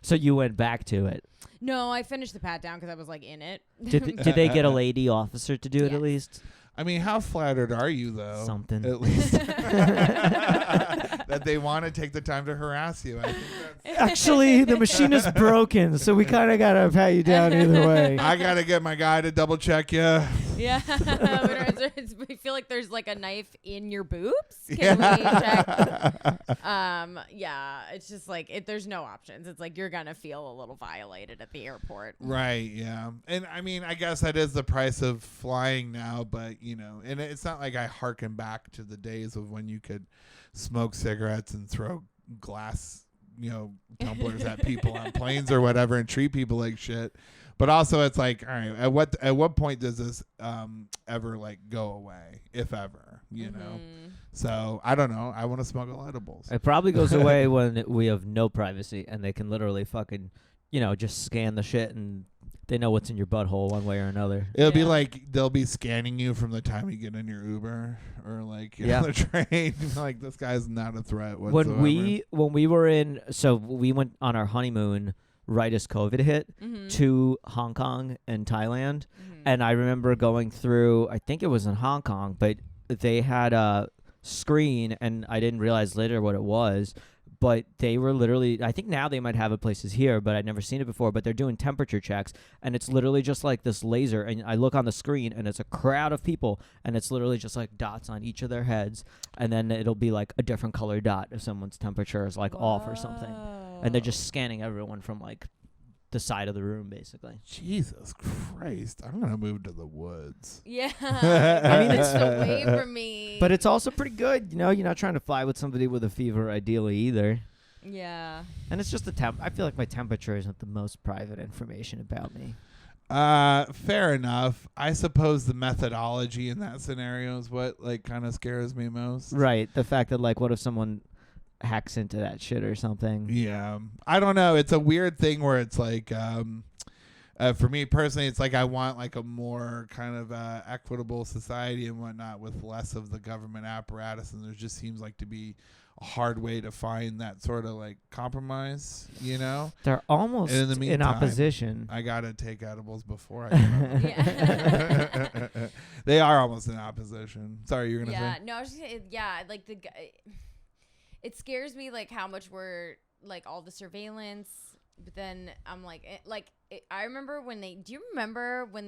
So you went back to it. No, I finished the pat down because I was like in it. Did they get a lady officer to do it at least? I mean, how flattered are you, though? Something. At least. That they want to take the time to harass you. I think that's... Actually, the machine is broken, so we kind of got to pat you down either way. I got to get my guy to double check you. Yeah. We feel like there's like a knife in your boobs. Can we check? Yeah, it's just like there's no options. It's like you're going to feel a little violated at the airport. Right, yeah. And I mean, I guess that is the price of flying now, but and it's not like I hearken back to the days of when you could smoke cigarettes and throw glass, tumblers at people on planes or whatever and treat people like shit. But also it's like, all right, at what point does this ever like go away, if ever, So I don't know. I want to smuggle edibles. It probably goes away when we have no privacy and they can literally fucking, just scan the shit and they know what's in your butthole one way or another. It'll be like they'll be scanning you from the time you get in your Uber or like on the train. Like, this guy's not a threat whatsoever. When we were we went on our honeymoon right as COVID hit to Hong Kong and Thailand. And I remember going through, I think it was in Hong Kong, but they had a screen and I didn't realize later what it was. But they were literally, I think now they might have it places here, but I'd never seen it before. But they're doing temperature checks, and it's literally just like this laser. And I look on the screen, and it's a crowd of people, and it's literally just like dots on each of their heads. And then it'll be like a different color dot if someone's temperature is like off or something. And they're just scanning everyone from like the side of the room, basically. Jesus Christ. I'm going to move to the woods. Yeah. I mean, it's away from me. But it's also pretty good. You're not trying to fly with somebody with a fever, ideally, either. Yeah. And it's just the temp. I feel like my temperature isn't the most private information about me. Fair enough. I suppose the methodology in that scenario is what like kind of scares me most. Right. The fact that like, what if someone hacks into that shit or something? Yeah. I don't know. It's a weird thing where it's like, for me personally, it's like I want like a more kind of equitable society and whatnot with less of the government apparatus, and there just seems like to be a hard way to find that sort of like compromise, They're almost in the meantime, in opposition. I gotta take edibles before I get They are almost in opposition. Sorry, you're gonna say? No, I was just gonna, like the guy. It scares me like how much we're like all the surveillance, but then I'm like I remember do you remember when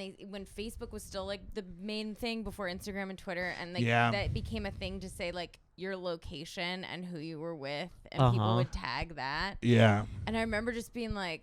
Facebook was still like the main thing before Instagram and Twitter, and like that became a thing to say like your location and who you were with, and people would tag that. Yeah. And I remember just being like,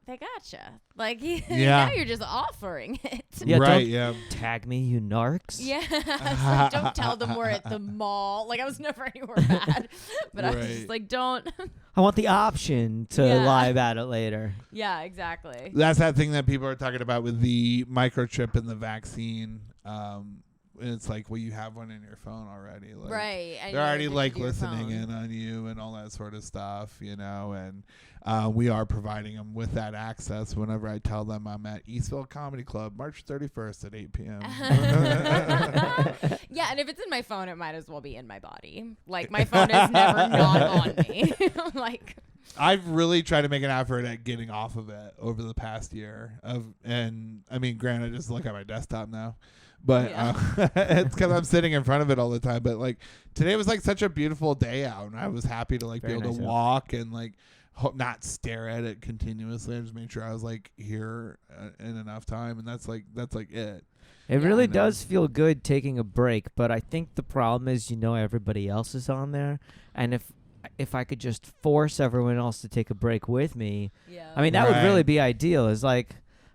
they gotcha. Like, now you're just offering it. Yeah, right, tag me, you narcs. Yeah. So don't tell them we're at the mall. Like, I was never anywhere bad. But I was just like, don't. I want the option to lie about it later. Yeah, exactly. That's that thing that people are talking about with the microchip and the vaccine. And it's like, well, you have one in your phone already. Like, right. And they're already like listening in on you and all that sort of stuff, and we are providing them with that access whenever I tell them I'm at Eastville Comedy Club, March 31st at 8 p.m. Yeah, and if it's in my phone, it might as well be in my body. Like, my phone is never not on me. Like, I've really tried to make an effort at getting off of it over the past year. And I mean, granted, just look at my desktop now, but it's because I'm sitting in front of it all the time. But like today was like such a beautiful day out, and I was happy to like Very be able nice to out. walk and like not stare at it continuously. I just made sure I was like here in enough time, and that's like it. It Yeah. really You know? does feel good taking a break, but I think the problem is, everybody else is on there, and if I could just force everyone else to take a break with me, Yeah. I mean that would really Right. be ideal. Is like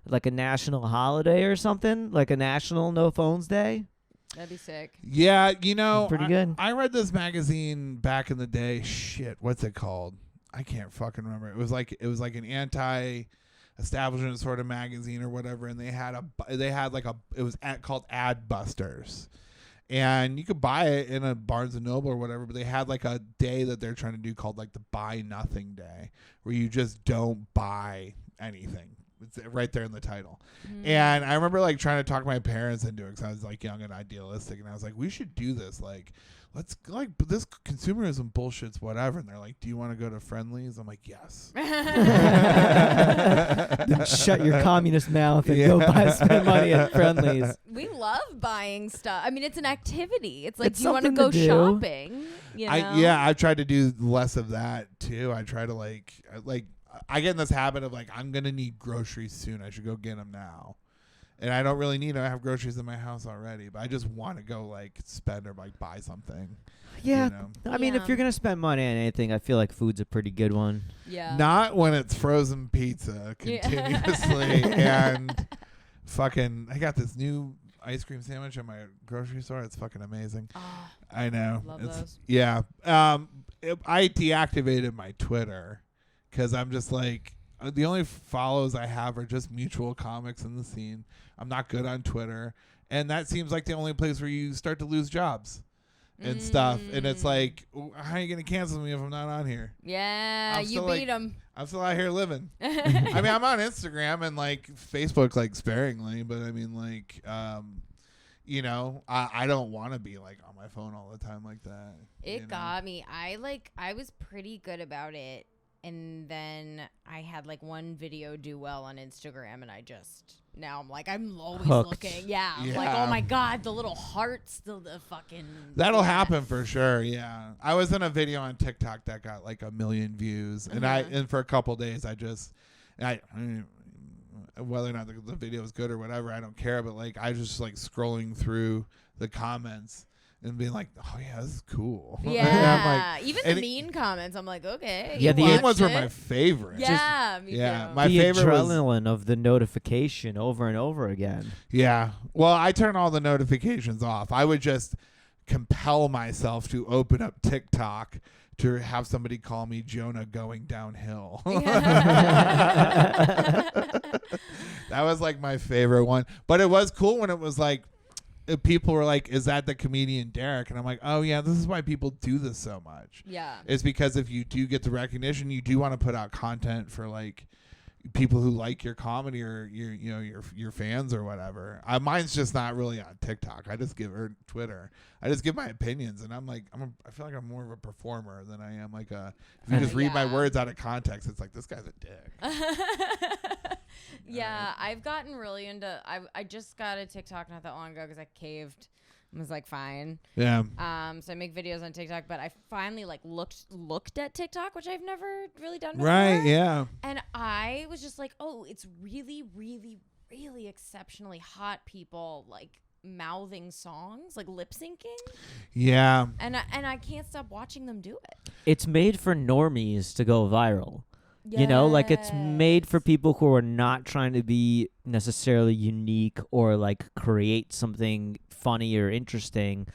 a national holiday or something, like a national no phones day. That'd be sick. Yeah, Pretty good. I read this magazine back in the day. Shit, what's it called? I can't fucking remember. It was like an anti-establishment sort of magazine or whatever, and it was called Ad Busters, and you could buy it in a Barnes and Noble or whatever. But they had like a day that they're trying to do called like the Buy Nothing Day, where you just don't buy anything. It's right there in the title. And I remember like trying to talk my parents into it because I was like young and idealistic, and I was like, we should do this. Like, let's like, but this consumerism bullshit's whatever. And they're like, do you want to go to Friendly's? I'm like, yes. Then shut your communist mouth and go spend money at Friendly's. We love buying stuff. I mean, it's an activity. It's like, It's do you want to something go to do. shopping? You know? I've tried to do less of that too. I try to I get in this habit of like, I'm gonna need groceries soon. I should go get them now. And I don't really need them. I have groceries in my house already, but I just want to go like spend or like buy something. Yeah, You know? I mean, if Yeah. you're gonna spend money on anything, I feel like food's a pretty good one. Yeah. Not when it's frozen pizza Yeah. continuously and fucking. I got this new ice cream sandwich at my grocery store. It's fucking amazing. Ah, I know. love It's- those. Yeah. I deactivated my Twitter because I'm just like, the only follows I have are just mutual comics in the scene. I'm not good on Twitter, and that seems like the only place where you start to lose jobs and stuff. And it's like, how are you gonna cancel me if I'm not on here? Yeah, I'm you still, like, beat them. I'm still out here living. I mean, I'm on Instagram and like Facebook, like sparingly, but I mean, like, I don't want to be like on my phone all the time like that. It got me. I was pretty good about it, and then I had like one video do well on Instagram, and now I'm like, I'm always Hooked. looking. Yeah, I'm like, Yeah. oh my god, the little hearts, the fucking. That'll yeah. happen for sure. Yeah, I was in a video on TikTok that got like 1 million views, and and for a couple days I whether or not the video is good or whatever, I don't care. But like, I just like scrolling through the comments and being like, oh yeah, this is cool. And I'm Yeah, like, even and the mean comments, I'm like, okay. Yeah, you the mean watched ones were it. my favorite. Yeah, me yeah, too. my the favorite was adrenaline of the notification over and over again. yeah. Well, I turn all the notifications off. I would just compel myself to open up TikTok to have somebody call me Jonah going downhill. That was like my favorite one. But it was cool when it was like, people were like, is that the comedian Derek? And I'm like, oh yeah, this is why people do this so much. Yeah. It's because if you do get the recognition, you do want to put out content for like people who like your comedy or your fans or whatever. Mine's just not really on TikTok. I just give her Twitter. I just give my opinions, and I'm like, I feel like I'm more of a performer than I am like a. If you just read my Yeah. words out of context, it's like, this guy's a dick. Yeah, I've gotten really into. I just got a TikTok not that long ago because I caved. I was like, fine. Yeah. So I make videos on TikTok, but I finally like looked at TikTok, which I've never really done before. Right. Yeah. And I was just like, oh, it's really, really, really exceptionally hot people like mouthing songs, like lip syncing, Yeah. and I can't stop watching them do it. It's made for normies to go viral. Like it's made for people who are not trying to be necessarily unique or like create something funny or interesting,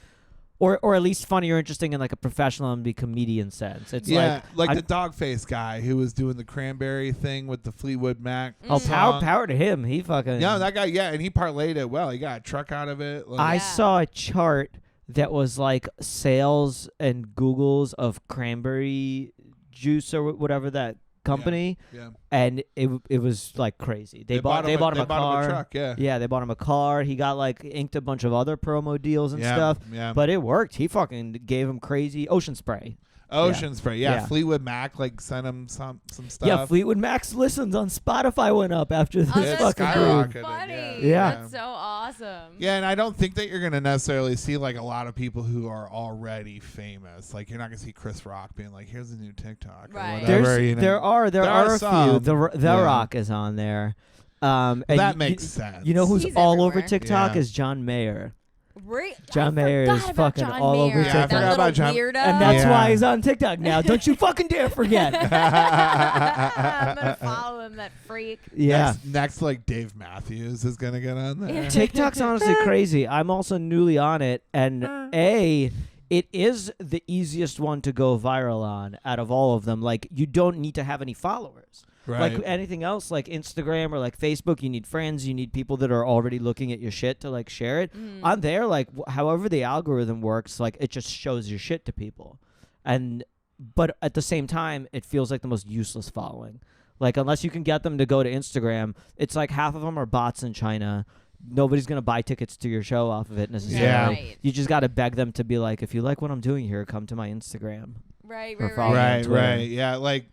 or at least funny or interesting in like a professional and be comedian sense. It's like the dog face guy who was doing the cranberry thing with the Fleetwood Mac. power to him. He fucking Yeah, that guy. Yeah, and he parlayed it well. He got a truck out of it. Like, I Yeah. saw a chart that was like sales and Googles of cranberry juice or whatever that company, yeah. and it was like crazy. They bought him a car. Him a truck. Yeah. Yeah, they bought him a car. He got like inked a bunch of other promo deals and Yeah, stuff. yeah. But it worked. He fucking gave him crazy ocean spray. Ocean Spray. Yeah, Yeah. Fleetwood Mac like sent him some stuff. Yeah, Fleetwood Mac's listens on Spotify went up after this Oh, It's that's fucking so group. skyrocketed, funny. yeah. That's so awesome. Yeah, and I don't think that you're going to necessarily see like a lot of people who are already famous. Like you're not going to see Chris Rock being like, "Here's a new TikTok." Right. Or whatever, There are a few. some. The Yeah. Rock is on there. And That y- makes y- sense. You know who's He's all over everywhere. TikTok Yeah. is John Mayer. I John Mayer forgot is about fucking John all over Mayer. Yeah, I That forgot little about John- weirdo. And that's Yeah. why he's on TikTok now. Don't you fucking dare forget. I'm gonna follow him, that freak. Yeah. Next, like Dave Matthews is going to get on there. TikTok's honestly crazy. I'm also newly on it, and it is the easiest one to go viral on out of all of them. Like, you don't need to have any followers. Right. Like anything else, like Instagram or like Facebook, you need friends, you need people that are already looking at your shit to like share it. On there, like however the algorithm works, like it just shows your shit to people, but at the same time, it feels like the most useless following. Like unless you can get them to go to Instagram, it's like half of them are bots in China. Nobody's gonna buy tickets to your show off of it necessarily. Yeah. Right. You just gotta beg them to be like, if you like what I'm doing here, come to my Instagram. Right, Or right, follow right. me. Right, Twitter. right. Yeah, like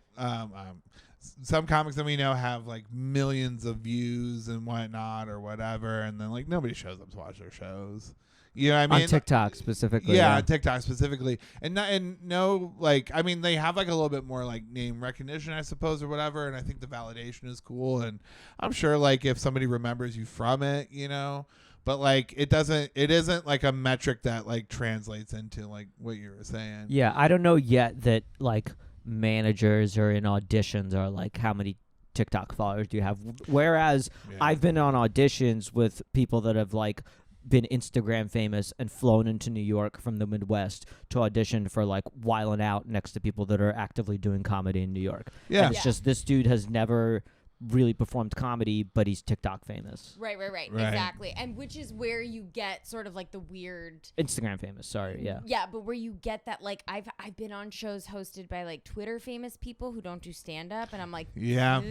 some comics that we know have like millions of views and whatnot or whatever, and then like nobody shows up to watch their shows. You know what I mean? On TikTok specifically. Yeah, on TikTok specifically, and no, like I mean, they have like a little bit more like name recognition, I suppose, or whatever. And I think the validation is cool, and I'm sure like if somebody remembers you from it, you know, but like it isn't like a metric that like translates into like what you were saying. Yeah, I don't know yet that like managers or in auditions are like how many TikTok followers do you have? Whereas Yeah. I've been on auditions with people that have like been Instagram famous and flown into New York from the Midwest to audition for like Wildin' Out next to people that are actively doing comedy in New York. Yeah. And it's just this dude has never really performed comedy, but he's TikTok famous. Right. Right. Exactly. And which is where you get sort of like the weird. Instagram famous, sorry, yeah. Yeah, but where you get that, like I've been on shows hosted by like Twitter famous people who don't do stand up, and I'm like, Yeah. "Ugh,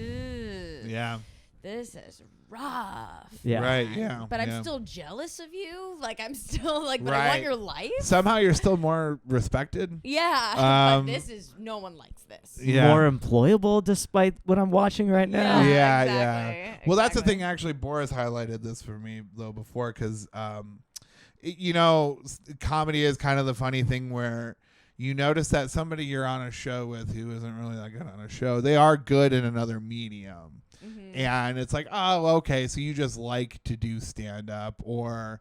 Yeah. this is rough. Yeah. Right. man." Yeah. But I'm yeah. still jealous of you. Like I'm still like, but I want Right. your life. Somehow you're still more respected. Yeah. Um, but this is no one likes this. Yeah. More employable despite what I'm watching right now. Yeah, exactly, Well, that's the exactly. thing. Actually, Boris highlighted this for me though before, because you know, comedy is kind of the funny thing where you notice that somebody you're on a show with who isn't really that good on a show, they are good in another medium, and it's like, oh, okay, so you just like to do stand up, or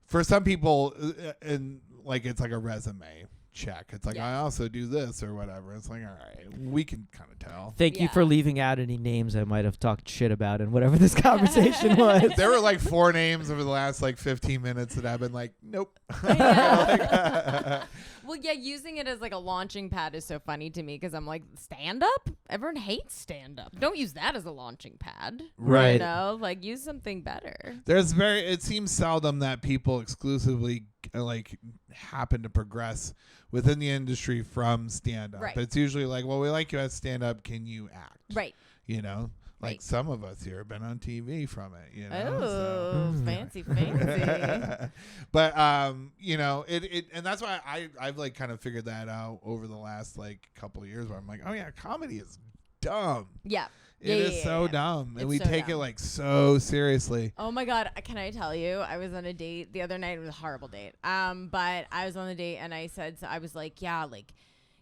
for some people, and like it's like a resume check. It's like, Yeah. I also do this or whatever. It's like, all right, we can kind of tell. Thank you for Yeah. leaving out any names I might have talked shit about in whatever this conversation was. There were like 4 names over the last like 15 minutes that I've been like, nope. Yeah. Well, yeah, using it as like a launching pad is so funny to me because I'm like, stand up? Everyone hates stand up. Don't use that as a launching pad. Right. You know, like use something better. It seems seldom that people exclusively like happen to progress within the industry from stand up. Right. It's usually like, well, we like you at stand up. Can you act? Right. You know, like Right. some of us here have been on TV from it, you know. Oh, Mm. fancy. But you know, it and that's why I've like kind of figured that out over the last like couple of years where I'm like, oh yeah, comedy is dumb. Yeah. It is Yeah, so yeah. dumb, and It's we so take it dumb. like so seriously. Oh my God, can I tell you? I was on a date the other night. It was a horrible date. But I was on a date and I said, so I was like, yeah, like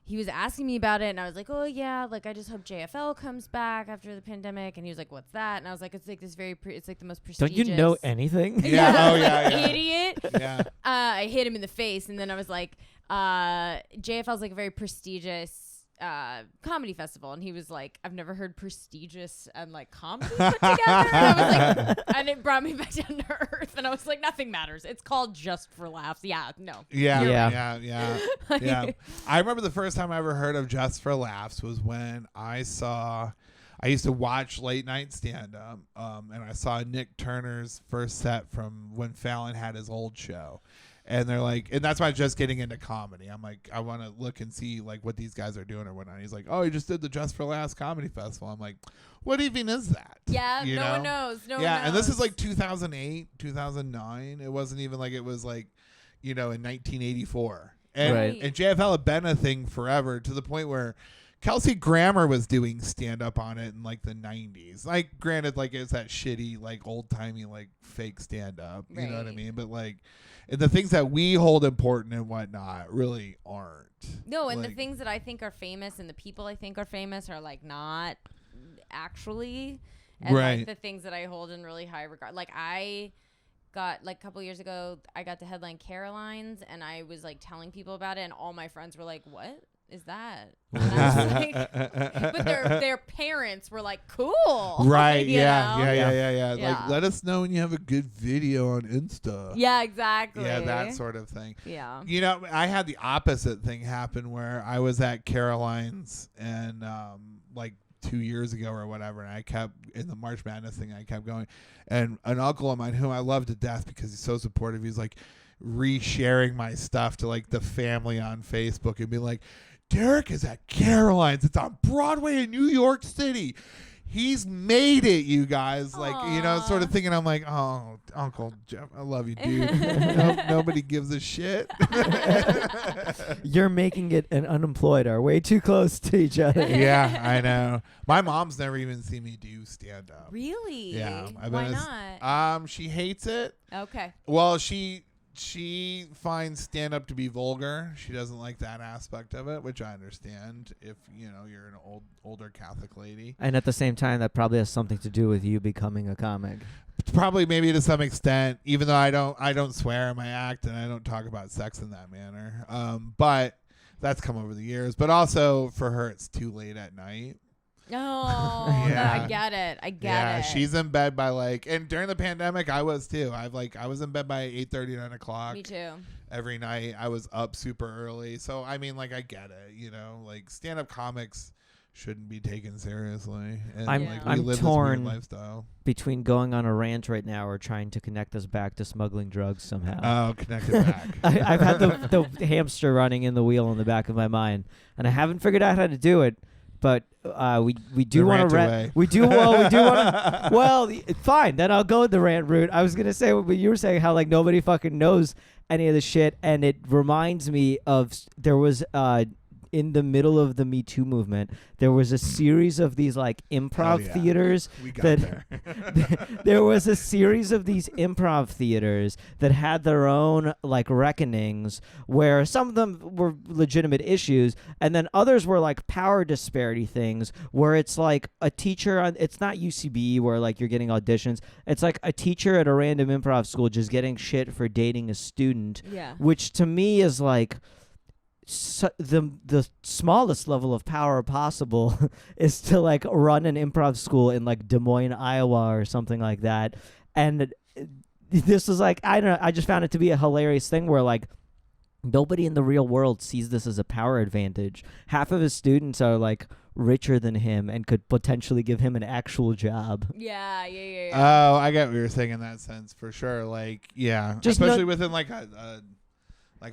he was asking me about it and I was like, oh yeah, like I just hope JFL comes back after the pandemic. And he was like, what's that? And I was like, it's like this it's like the most Don't prestigious. you know anything? Yeah. Oh yeah. Yeah. Idiot. Yeah. I hit him in the face and then I was like, JFL's like a very prestigious comedy festival, and he was like, I've never heard prestigious and like comedy put together. And I was like, and it brought me back down to earth, and I was like, nothing matters. It's called Just for Laughs. Yeah, no. Yeah, Yeah. yeah. I remember the first time I ever heard of Just for Laughs was when I used to watch late night stand up, and I saw Nick Turner's first set from when Fallon had his old show. And they're like, and that's why I'm just getting into comedy. I'm like, I want to look and see like what these guys are doing or whatnot. He's like, oh, he just did the Just for Laughs comedy festival. I'm like, what even is that? Yeah, You no know? one knows. No one Yeah, and this is knows. like 2008, 2009. It wasn't even like it was like, you know, in 1984. And, Right. and JFL had been a thing forever, to the point where Kelsey Grammer was doing stand up on it in like the 90s. Like, granted, like it's that shitty, like old timey, like fake stand up. You know what I Right. mean? But like, the things that we hold important and whatnot really aren't. No, and the Like- things that I think are famous and the people I think are famous are like not actually. And Right. like the things that I hold in really high regard. Like I got like a couple years ago, I got to headline Caroline's and I was like telling people about it and all my friends were like, "What is that?" And I was like, but their parents were like, "Cool." Right. you Yeah. know? Yeah. Like, Yeah. let us know when you have a good video on Insta. Yeah, exactly. Yeah, that sort of thing. Yeah. You know, I had the opposite thing happen where I was at Caroline's and like 2 years ago or whatever, and I kept in the March Madness thing. I kept going, and an uncle of mine whom I love to death because he's so supportive. He's like resharing my stuff to like the family on Facebook and be like, Derek is at Caroline's. It's on Broadway in New York City. He's made it, you guys. Like, you know, sort of thinking. I'm like, oh, Uncle Jeff, I love you, dude. Nobody gives a shit. You're making it and unemployed are way too close to each other. Yeah, I know. My mom's never even seen me do stand up. Really? Yeah, Why not? She hates it. Okay. Well, she finds stand up to be vulgar. She doesn't like that aspect of it, which I understand if, you know, you're an older Catholic lady. And at the same time, that probably has something to do with you becoming a comic. Probably, maybe to some extent, even though I don't swear in my act and I don't talk about sex in that manner. But that's come over the years. But also for her, it's too late at night. Oh, Yeah. I get it. I get Yeah, it. she's in bed by like, and during the pandemic, I was too. I was in bed by 8:30, 9 o'clock. Me too. Every night. I was up super early. So I mean, like, I get it. You know, like stand-up comics shouldn't be taken seriously. And I'm- like, I'm we live torn. this weird lifestyle. Between going on a rant right now or trying to connect us back to smuggling drugs somehow. Oh, connect it back. I've had the hamster running in the wheel in the back of my mind, and I haven't figured out how to do it. But we do The want rant to away. we do want to well fine, then I'll go the rant route. I was gonna say what you were saying, how like nobody fucking knows any of the shit, and it reminds me of there was in the middle of the Me Too movement, there was a series of these like improv yeah. theaters. We got that there. there was a series of these improv theaters that had their own like reckonings, where some of them were legitimate issues, and then others were like power disparity things, where it's like a teacher on, it's not UCB where like you're getting auditions, it's like a teacher at a random improv school just getting shit for dating a student, Yeah. which to me is like the smallest level of power possible is to like run an improv school in like Des Moines, Iowa or something like that. And this was like, I don't know, I just found it to be a hilarious thing where like nobody in the real world sees this as a power advantage. Half of his students are like richer than him and could potentially give him an actual job. Yeah. Oh, I get what you're saying in that sense for sure. Like, yeah, Just especially not- within like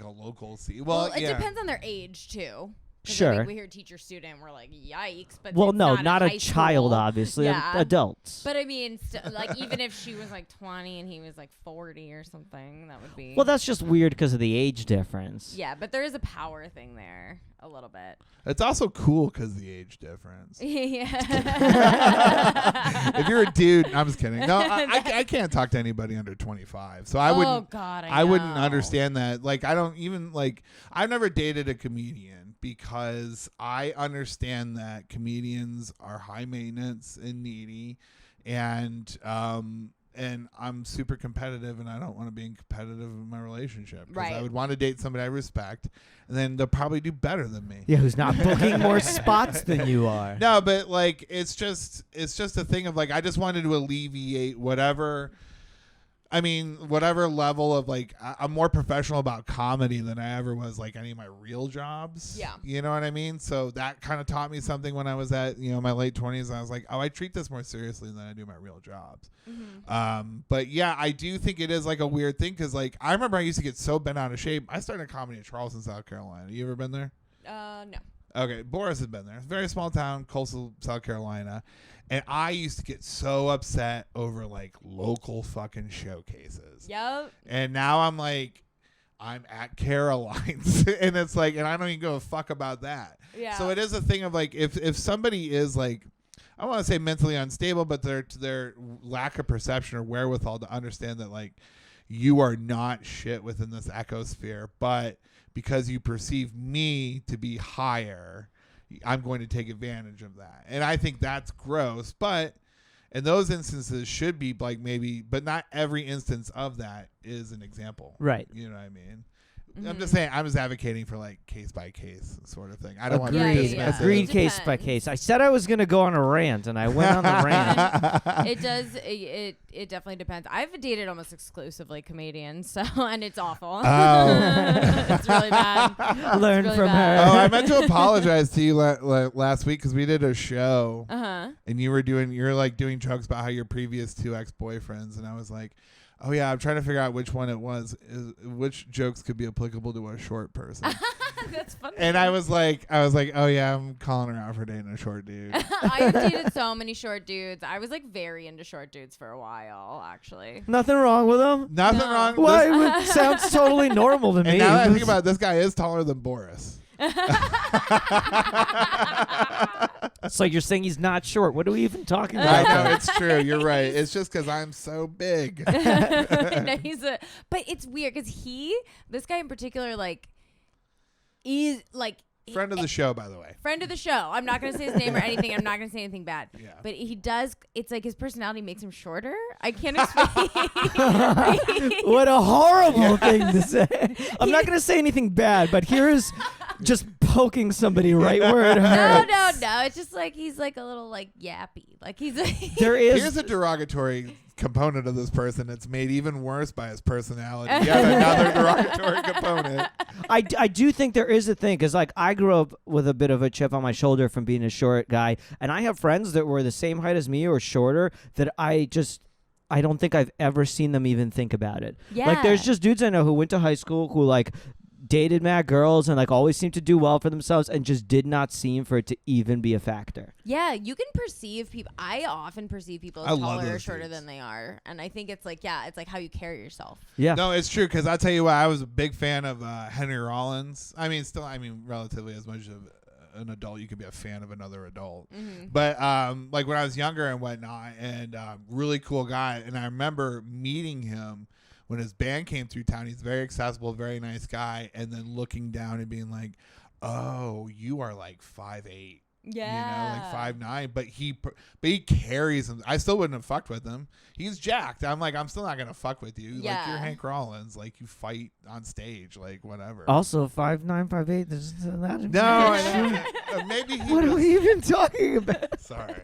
a local scene. Well, it yeah. depends on their age too. 'Cause I Sure. think we hear teacher student, we're like, yikes. But Well, it's no, not not in a high child, school. obviously. Yeah. Adults. But I mean, like even if she was like 20 and he was like 40 or something, that would be. Well, that's just weird because of the age difference. Yeah, but there is a power thing there a little bit. It's also cool because the age difference. Yeah. If you're a dude, I'm just kidding. No, I can't talk to anybody under 25. So I Oh wouldn't. God, I wouldn't know. understand that. Like, I don't even like. I've never dated a comedian because I understand that comedians are high maintenance and needy, and I'm super competitive, and I don't want to be competitive in my relationship. 'Cause I Right. would want to date somebody I respect, and then they'll probably do better than me. Yeah, who's not booking more spots than you are. No, but like it's just a thing of like I just wanted to alleviate whatever level of like I'm more professional about comedy than I ever was like any of my real jobs. Yeah. You know what I mean? So that kind of taught me something when I was at, my late 20s. I was like, oh, I treat this more seriously than I do my real jobs. Mm-hmm. But yeah, I do think it is like a weird thing because like I remember I used to get so bent out of shape. I started comedy in Charleston, South Carolina. You ever been there? No. Okay, Boris had been there. It's a very small town, coastal South Carolina. And I used to get so upset over like local fucking showcases. Yep. And now I'm like, I'm at Caroline's. And it's like, and I don't even give a fuck about that. Yeah. So it is a thing of like, if somebody is like, I don't want to say mentally unstable, but their lack of perception or wherewithal to understand that like you are not shit within this ecosphere, but because you perceive me to be higher, I'm going to take advantage of that. And I think that's gross, but in those instances should be like maybe, but not every instance of that is an example. Right. You know what I mean? Mm-hmm. I'm just saying, I'm just advocating for like case by case sort of thing. I don't want to Agreed. dismiss Agreed. it. Case by case. I said I was going to go on a rant, and I went on the rant. It does. It definitely depends. I've dated almost exclusively comedians, so and it's awful. Oh. It's really bad. Learn really from bad. her. Oh, I meant to apologize to you last week because we did a show and you're like doing jokes about how your previous 2 ex-boyfriends, and I was like, oh yeah, I'm trying to figure out which one it was, which jokes could be applicable to a short person. That's funny. And I was like, oh yeah, I'm calling her out for dating a short dude. I've dated so many short dudes. I was like very into short dudes for a while, actually. Nothing wrong with them. Nothing No. wrong. Why? It sounds totally normal to me. And now that I think about it, this guy is taller than Boris. It's like you're saying he's not short. What are we even talking I about? know, it's true. You're right. It's just because I'm so big. No, but it's weird because this guy in particular, like, is like Friend of the show, by the way. friend of the show. I'm not gonna say his name or anything. I'm not gonna say anything bad. Yeah. But he does. It's like his personality makes him shorter. I can't explain. What a horrible thing to say. I'm not going to say anything bad, but here's just poking somebody right where it No, hurts. no. It's just like he's like a little like yappy. Like he's. There is. Here's a derogatory component of this person. It's made even worse by his personality. Yet another derogatory component. I do think there is a thing because like I grew up with a bit of a chip on my shoulder from being a short guy, and I have friends that were the same height as me or shorter that I don't think I've ever seen them even think about it. Yeah. Like there's just dudes I know who went to high school who like dated mad girls and like always seemed to do well for themselves and just did not seem for it to even be a factor. Yeah, you can perceive people. I often perceive people I as love taller or those shorter dudes. than they are, and I think it's like it's like how you carry yourself. Yeah. No, it's true because I tell you what, I was a big fan of Henry Rollins. I mean, relatively as much of an adult you could be a fan of another adult. Mm-hmm. But like when I was younger and whatnot, and really cool guy, and I remember meeting him when his band came through town. He's very accessible, very nice guy, and then looking down and being like, "Oh, you are like 5'8". Yeah. You know, like 5'9", but he carries him. I still wouldn't have fucked with him. He's jacked. I'm like, I'm still not gonna fuck with you. Yeah. Like you're Hank Rollins. Like you fight on stage. Like whatever. Also 5'9", 5'8". There's that. No, maybe he What was, are we even talking about? Sorry.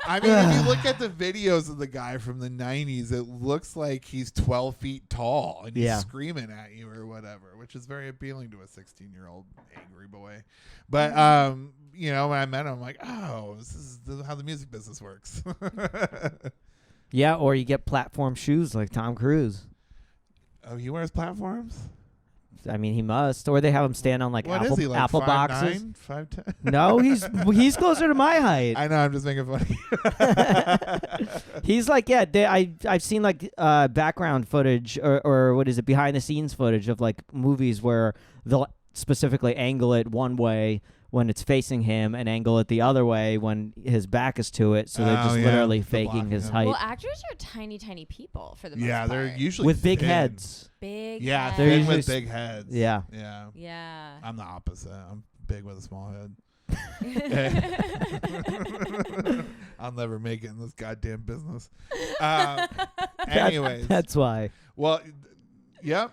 I mean, if you look at the videos of the guy from the 90s, it looks like he's 12 feet tall and he's Yeah. screaming at you or whatever, which is very appealing to a 16-year-old angry boy. But, you know, when I met him, I'm like, oh, this is how the music business works. Yeah, or you get platform shoes like Tom Cruise. Oh, he wears platforms? I mean, he must. Or they have him stand on like What apple, is he, like apple 5'9", boxes. 5'10"? No, he's closer to my height. I know, I'm just making fun of you. He's like, yeah, I've seen like background footage or what is it, behind the scenes footage of like movies where they'll specifically angle it one way when it's facing him and angle it the other way when his back is to it. So they're just literally The faking blocking his of- height Well, actors are tiny, tiny people for the most Yeah, part. they're usually with big thin. heads. big. Yeah, heads. They're thin usually with big heads. Yeah. Yeah. Yeah. I'm the opposite. I'm big with a small head. I'll never make it in this goddamn business. Anyways. That's why. Well, yep.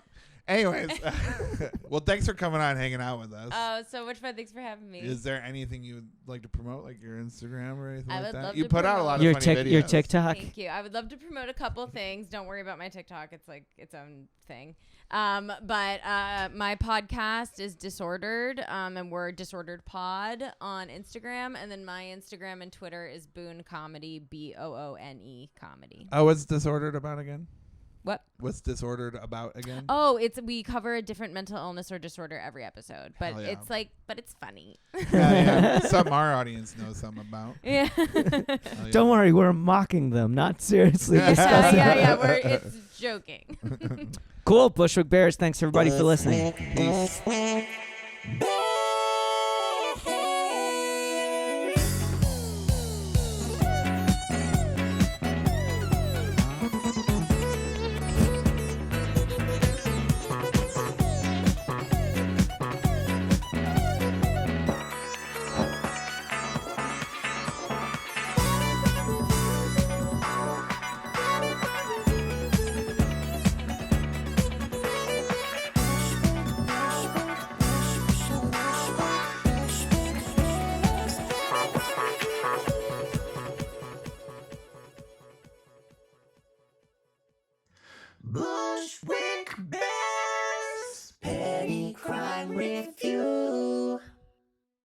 Anyways. Well, thanks for coming on and hanging out with us. Oh, so much fun. Thanks for having me. Is there anything you would like to promote, like your Instagram or anything I like would that? love You to put out a promote- lot of Your funny videos. your TikTok. Thank you. I would love to promote a couple things. Don't worry about my TikTok. It's like its own thing. But my podcast is Disordered, and we're Disordered Pod on Instagram. And then my Instagram and Twitter is Boone Comedy, BOONE Comedy. Oh, what's Disordered about again? What? What's Disordered about again? Oh, we cover a different mental illness or disorder every episode, but Hell yeah. it's funny. Yeah. Some our audience knows some about. Yeah. Hell yeah. Don't worry, we're mocking them, not seriously Yeah, discussing. yeah. It's just joking. Cool. Bushwick Bears. Thanks everybody for listening. Peace.